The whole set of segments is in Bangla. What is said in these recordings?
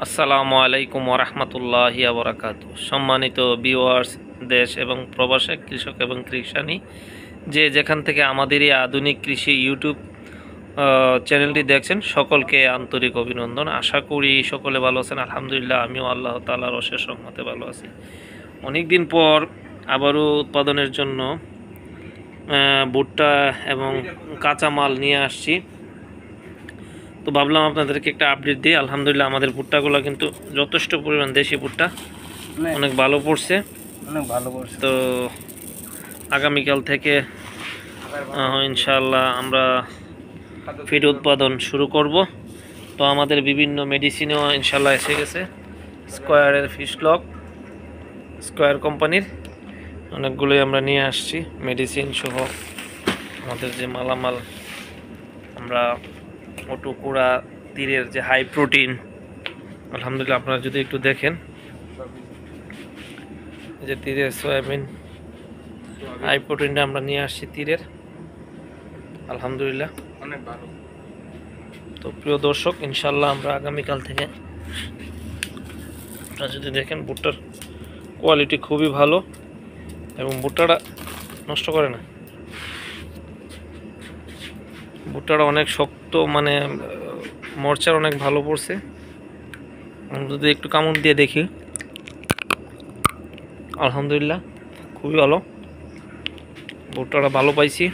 আসসালামু আলাইকুম ওরহমতুল্লাহি বারাকাতু। সম্মানিত ভিউয়ার্স, দেশ এবং প্রবাসে কৃষক এবং কৃষানি যে যেখান থেকে আমাদের এই আধুনিক কৃষি ইউটিউব চ্যানেলটি দেখছেন, সকলকে আন্তরিক অভিনন্দন। আশা করি সকলে ভালো আছেন। আলহামদুলিল্লাহ, আমিও আল্লাহ তাআলার অশেষ রহমতে ভালো আছি। অনেক দিন পর আবারও উৎপাদনের জন্য ভুট্টা এবং কাঁচামাল নিয়ে আসছি। তো ভাবলাম আপনাদেরকে একটা আপডেট দিই। আলহামদুলিল্লাহ, আমাদের ভুট্টাগুলো কিন্তু যথেষ্ট পরিমাণ দেশি ভুট্টা, অনেক ভালো পড়ছে। তো আগামীকাল থেকে ইনশাআল্লাহ আমরা ফিড উৎপাদন শুরু করব। তো আমাদের বিভিন্ন মেডিসিনও ইনশাআল্লাহ এসে গেছে। স্কোয়ারের ফিশলক, স্কোয়ার কোম্পানির অনেকগুলোই আমরা নিয়ে আসছি মেডিসিন সহ। আমাদের যে মালামাল, আমরা ওটুকুড়া তীরের যে হাই প্রোটিন, আলহামদুলিল্লাহ আপনারা যদি একটু দেখেন, যে তীরের সয়াবিন হাই প্রোটিনটা আমরা নিয়ে আসছি তীরের, আলহামদুলিল্লাহ অনেক ভালো। তো প্রিয় দর্শক, ইনশাল্লাহ আমরা আগামীকাল থেকে, আপনারা যদি দেখেন ভুট্টার কোয়ালিটি খুবই ভালো এবং ভুট্টাটা নষ্ট করে না। ভুট্টাটা অনেক শক্ত, মানে মরচার অনেক ভালো পড়ছে। যদি একটু কামড় দিয়ে দেখি, আলহামদুলিল্লাহ খুবই ভালো, ভুট্টাটা ভালো পাইছি।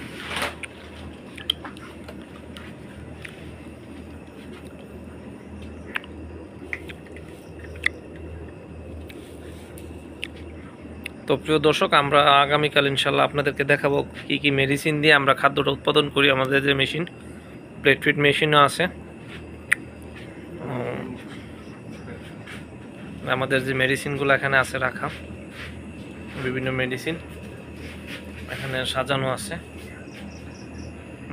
তো প্রিয় দর্শক, আমরা আগামীকাল ইনশাল্লাহ আপনাদেরকে দেখাবো কি কি মেডিসিন দিয়ে আমরা খাদ্যটা উৎপাদন করি। আমাদের যে মেশিন, প্লেট ফিড মেশিনও আছে। আমাদের যে মেডিসিনগুলো এখানে আছে রাখা, বিভিন্ন মেডিসিন এখানে সাজানো আছে,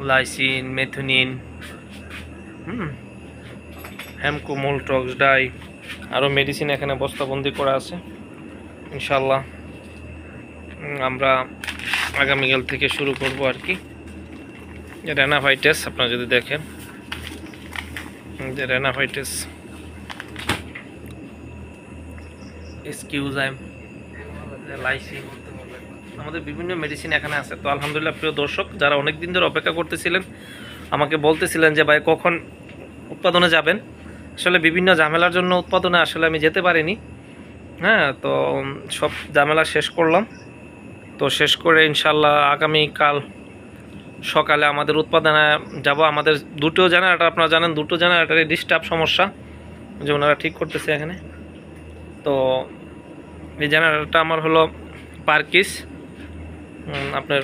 লাইসিন, মেথনিন, হ্যামকো, মোলটক্স, ডাই, আরও মেডিসিন এখানে বস্তাবন্দি করা আছে। ইনশাল্লাহ আমরা আগামীকাল থেকে শুরু করব আর কি। রেনাভাইটাস আপনারা যদি দেখেন, যে রেনাভাইটাস, এসকিউজাইম, লাইসিন, আমাদের বিভিন্ন মেডিসিন এখানে আছে। তো আলহামদুলিল্লাহ প্রিয় দর্শক, যারা অনেক দিন ধরে অপেক্ষা করতেছিলেন, আমাকে বলতেছিলেন যে ভাই কখন উৎপাদনে যাবেন, আসলে বিভিন্ন ঝামেলার জন্য উৎপাদনে আসলে আমি যেতে পারিনি। হ্যাঁ, তো সব ঝামেলা শেষ করলাম। তো শেষ করে ইনশাল্লাহ আগামীকাল সকালে আমাদের উৎপাদনে যাব। আমাদের দুটো জেনারেটর, আপনারা জানেন, দুটো জেনারেটরে ডিস্টার্ব সমস্যা, যে ওনারা ঠিক করতেছে এখানে। তো এই জেনারেটরটা আমার হলো পার্কিস, আপনার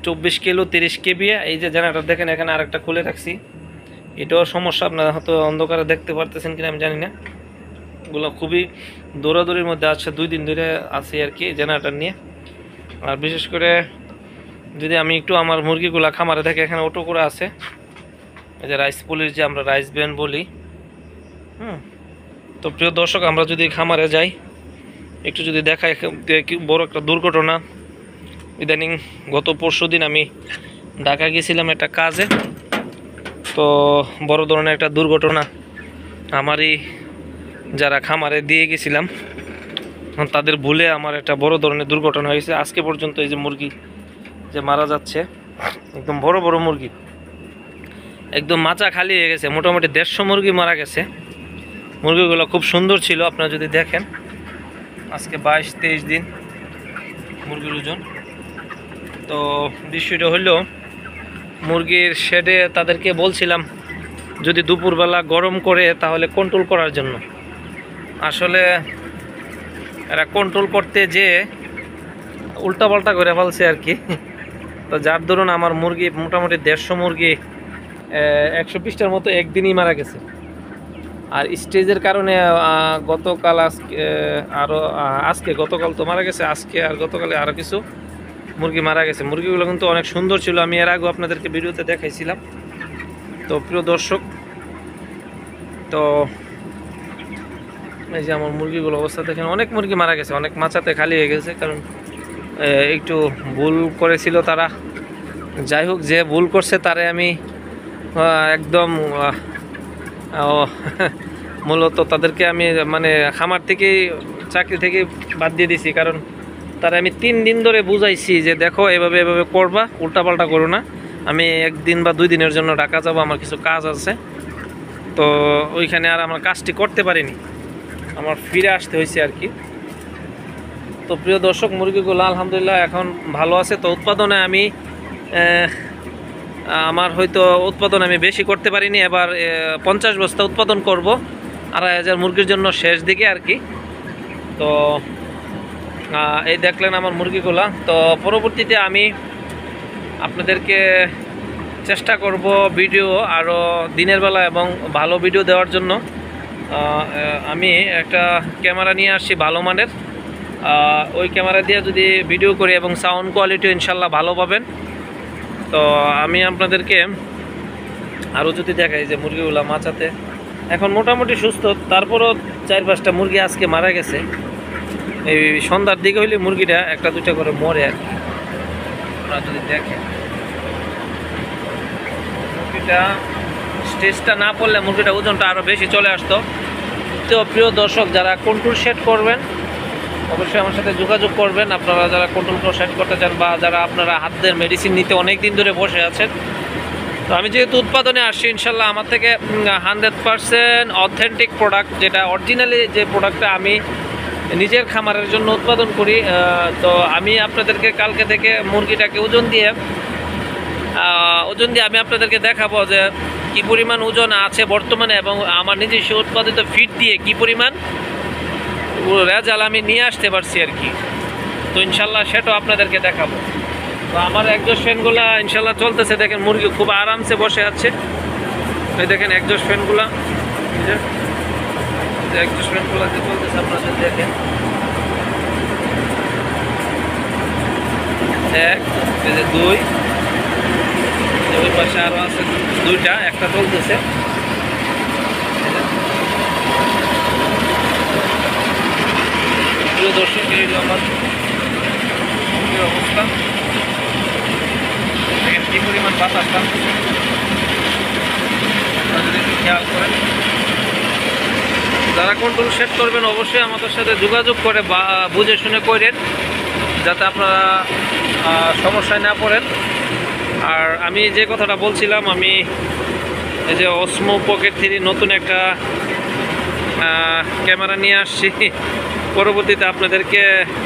24 কিলো 30 কেবি। এই যে জেনারেটর দেখেন, এখানে আরেকটা খুলে রাখছি, এটাও সমস্যা, আপনারা হয়তো অন্ধকারে দেখতে পারতেছেন কিনা আমি জানি না। এগুলো খুবই দৌড়াদৌড়ির মধ্যে আছে, 2 দিন ধরে আছি আর কি জেনারেটর নিয়ে। আর বিশেষ করে যদি আমি একটু আমার মুরগিগুলা খামারে দেখে, এখানে অটো করে আছে, এই যে রাইস পুলির, যে আমরা রাইস ব্যান বলি। তো প্রিয় দর্শক, আমরা যদি খামারে যাই, একটু যদি দেখাই, বড় একটা দুর্ঘটনা ইদানিং, গত পরশুদিন আমি ঢাকা গেছিলাম একটা কাজে। তো বড় ধরনের একটা দুর্ঘটনা আমারই, যারা খামারে দিয়ে গেছিলাম তাদের ভুলে আমার একটা বড় ধরনের দুর্ঘটনা হয়েছে। আজকে পর্যন্ত এই যে মুরগি যে মারা যাচ্ছে, একদম বড় বড় মুরগি, একদম মাচা খালি হয়ে গেছে, মোটামুটি 150 মুরগি মারা গেছে। মুরগিগুলো খুব সুন্দর ছিল, আপনারা যদি দেখেন, আজকে 22-23 দিন মুরগির ওজন। তো বিষয়টা হলো, মুরগির শেডে তাদেরকে বলছিলাম যদি দুপুরবেলা গরম করে তাহলে কন্ট্রোল করার জন্য। আসলে এরা কন্ট্রোল করতে যে উল্টাপাল্টা করে ফেলছে আর কি। তো যার ধরুন আমার মুরগি মোটামুটি 150 মুরগি, 120টার মতো একদিনই মারা গেছে। আর স্টেজের কারণে গতকাল, গতকাল তো মারা গেছে, আজকে আর গতকালে আরও কিছু মুরগি মারা গেছে। মুরগিগুলো কিন্তু অনেক সুন্দর ছিল, আমি এর আগেও আপনাদেরকে ভিডিওতে দেখাইছিলাম। তো প্রিয় দর্শক, তো এই যে আমার মুরগিগুলো অবস্থা দেখেন, অনেক মুরগি মারা গেছে, অনেক মাচাতে খালি হয়ে গেছে, কারণ একটু ভুল করেছিল তারা। যাই হোক, যে ভুল করছে তারে আমি একদম মূলত তাদেরকে আমি মানে খামার থেকে চাকরি থেকে বাদ দিয়ে দিছি, কারণ তারা আমি 3 দিন ধরে বুঝাইছি যে দেখো এভাবে এভাবে করবা, উল্টাপাল্টা করো না। আমি 1 দিন বা 2 দিনের জন্য ঢাকা যাবো, আমার কিছু কাজ আছে, তো ওইখানে আর আমার কাজটি করতে পারিনি, আমার ফিরে আসতে হয়েছে আর কি। তো প্রিয় দর্শক, মুরগিগুলো আলহামদুলিল্লাহ এখন ভালো আছে। তো উৎপাদনে আমি আমার হয়তো উৎপাদন আমি বেশি করতে পারিনি, এবার 50 বস্তা উৎপাদন করব 2500 মুরগির জন্য শেষ দিকে আর কি। তো এই দেখলেন আমার মুরগিগুলা। তো পরবর্তীতে আমি আপনাদেরকে চেষ্টা করব ভিডিও আরও দিনের বেলা এবং ভালো ভিডিও দেওয়ার জন্য। আমি একটা ক্যামেরা নিয়ে আসছি ভালো মানের, ওই ক্যামেরা দিয়ে যদি ভিডিও করি এবং সাউন্ড কোয়ালিটিও ইনশাল্লাহ ভালো পাবেন। তো আমি আপনাদেরকে আরও যদি দেখাই যে মুরগিগুলা মাচাতে এখন মোটামুটি সুস্থ, তারপরও 4-5টা মুরগি আজকে মারা গেছে। এই সন্ধ্যার দিকে হইলে মুরগিটা 1-2টা করে মরে আর কি। আপনারা যদি দেখেন মুরগিটা স্টেজটা না পড়লে মুরগিটা ওজনটা আরও বেশি চলে আসতো। তো প্রিয় দর্শক, যারা কন্ট্রোল সেট করবেন অবশ্যই আমার সাথে যোগাযোগ করবেন। আপনারা যারা কন্ট্রোল সেট করতে চান বা যারা আপনারা হাতের মেডিসিন নিতে অনেক দিন ধরে বসে আছেন, তো আমি যেহেতু উৎপাদনে আসছি ইনশাল্লাহ আমার থেকে 100% অথেন্টিক প্রোডাক্ট, যেটা অরিজিনালি যে প্রোডাক্টটা আমি নিজের খামারের জন্য উৎপাদন করি। তো আমি আপনাদেরকে কালকে থেকে মুরগিটাকে ওজন দিয়ে আমি আপনাদেরকে দেখাবো যে কী পরিমাণ ওজন আছে বর্তমানে, এবং আমার নিজস্ব উৎপাদিত ফিড দিয়ে কী পরিমাণ রেজাল্ট আমি নিয়ে আসতে পারছি আর কি। তো ইনশাল্লাহ সেটাও আপনাদেরকে দেখাবো। তো আমার একজোস্ট ফ্যানগুলা ইনশাল্লাহ চলতেছে, দেখেন মুরগি খুব আরামসে বসে আছে। এই দেখেন একজোস্ট ফ্যানগুলা, একজোস্ট ফ্যানগুলা যে চলতেছে আপনাদের দেখেন, 1, এই যে 2, ওই পাশে আরও আছে 2টা, একটা চলতেছে। প্রিয় দর্শক, এই হলো আমার অবস্থা, দেখেন কী পরিমাণ বাতাস টানতেছে, যদি একটু খেয়াল করেন। যারা কন্ট্রোল সেট করবেন অবশ্যই আমাদের সাথে যোগাযোগ করে বা বুঝে শুনে করেন, যাতে আপনারা সমস্যায় না পড়েন। আর আমি যে কথাটা বলছিলাম, আমি এই যে অসমো পকেট 3 নতুন একটা ক্যামেরা নিয়ে আসছি, পরবর্তীতে আপনাদেরকে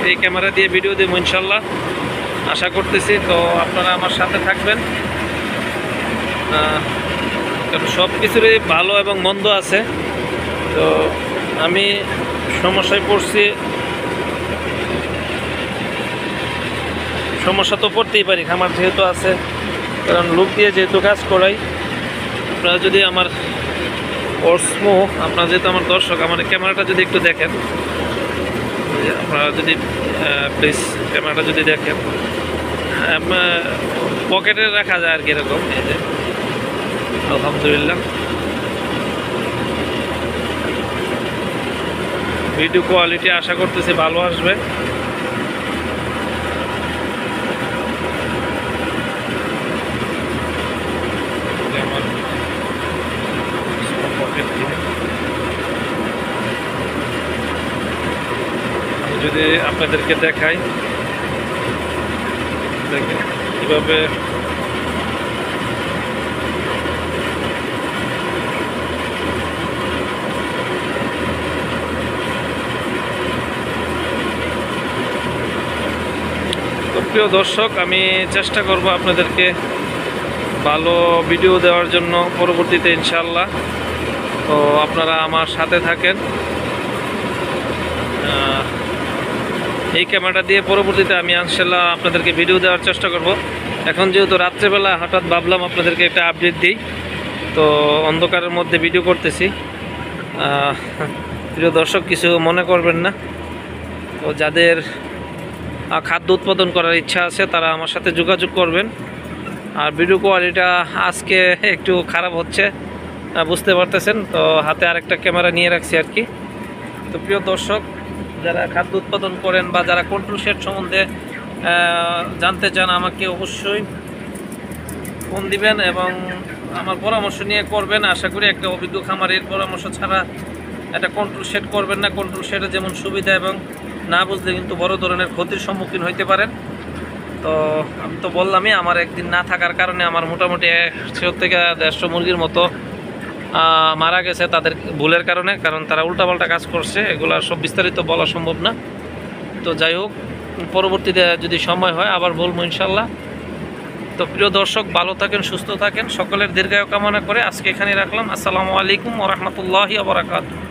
এই ক্যামেরা দিয়ে ভিডিও দেব ইনশাল্লাহ, আশা করতেছি। তো আপনারা আমার সাথে থাকবেন, কারণ সব কিছুরই ভালো এবং মন্দ আছে। তো আমি সমস্যায় পড়ছি, সমস্যা তো পড়তেই পারি, খামার যেহেতু আছে, কারণ লোক দিয়ে যেহেতু কাজ করাই। আপনারা যদি আমার অসমো, আপনারা যেহেতু আমার দর্শক, আমার ক্যামেরাটা যদি একটু দেখেন, আপনারা যদি প্লিজ ক্যামেরাটা যদি দেখেন, পকেটে রাখা যায় আর কি, এরকম। এই যে আলহামদুলিল্লাহ ভিডিও কোয়ালিটি আশা করতেছি ভালো আসবে। যদি আপনাদেরকে দেখাই, দেখেন কীভাবে প্রিয় দর্শক, আমি চেষ্টা করব আপনাদেরকে ভালো ভিডিও দেওয়ার জন্য পরবর্তীতে ইনশাআল্লাহ। তো আপনারা আমার সাথে থাকেন। এই ক্যামেরাটা দিয়ে পরবর্তীতে আমি ইনশাআল্লাহ আপনাদেরকে ভিডিও দেওয়ার চেষ্টা করব। এখন যেহেতু রাত্রেবেলা হঠাৎ ভাবলাম আপনাদেরকে একটা আপডেট দিই, তো অন্ধকারের মধ্যে ভিডিও করতেছি। প্রিয় দর্শক, কিছু মনে করবেন না। তো যাদের খাদ্য উৎপাদন করার ইচ্ছা আছে তারা আমার সাথে যোগাযোগ করবেন। আর ভিডিও কোয়ালিটিটা আজকে একটু খারাপ হচ্ছে, বুঝতে পারতেছেন। তো হাতে আরেকটা ক্যামেরা নিয়ে রাখছি আর কি। তো প্রিয় দর্শক, যারা খাদ্য উৎপাদন করেন বা যারা কন্ট্রোল সেট সম্বন্ধে জানতে চান, আমাকে অবশ্যই ফোন দিবেন এবং আমার পরামর্শ নিয়ে করবেন। আশা করি একটা অভিজ্ঞ খামারের পরামর্শ ছাড়া একটা কন্ট্রোল শেড করবেন না। কন্ট্রোল শেডে যেমন সুবিধা, এবং না বুঝলে কিন্তু বড় ধরনের ক্ষতির সম্মুখীন হইতে পারেন। তো আমি তো বললামই, আমার একদিন না থাকার কারণে আমার মোটামুটি 100 থেকে 150 মুরগির মতো মারা গেছে তাদের ভুলের কারণে, কারণ তারা উল্টাপাল্টা কাজ করছে। এগুলো সব বিস্তারিত বলা সম্ভব না। তো যাই হোক, পরবর্তীতে যদি সময় হয় আবার বলবো ইনশাল্লাহ। তো প্রিয় দর্শক, ভালো থাকেন, সুস্থ থাকেন, সকলের দীর্ঘায়ু কামনা করে আজকে এখানে রাখলাম। আসসালামু আলাইকুম ওয়া রাহমাতুল্লাহি ওয়া বারাকাতুহু।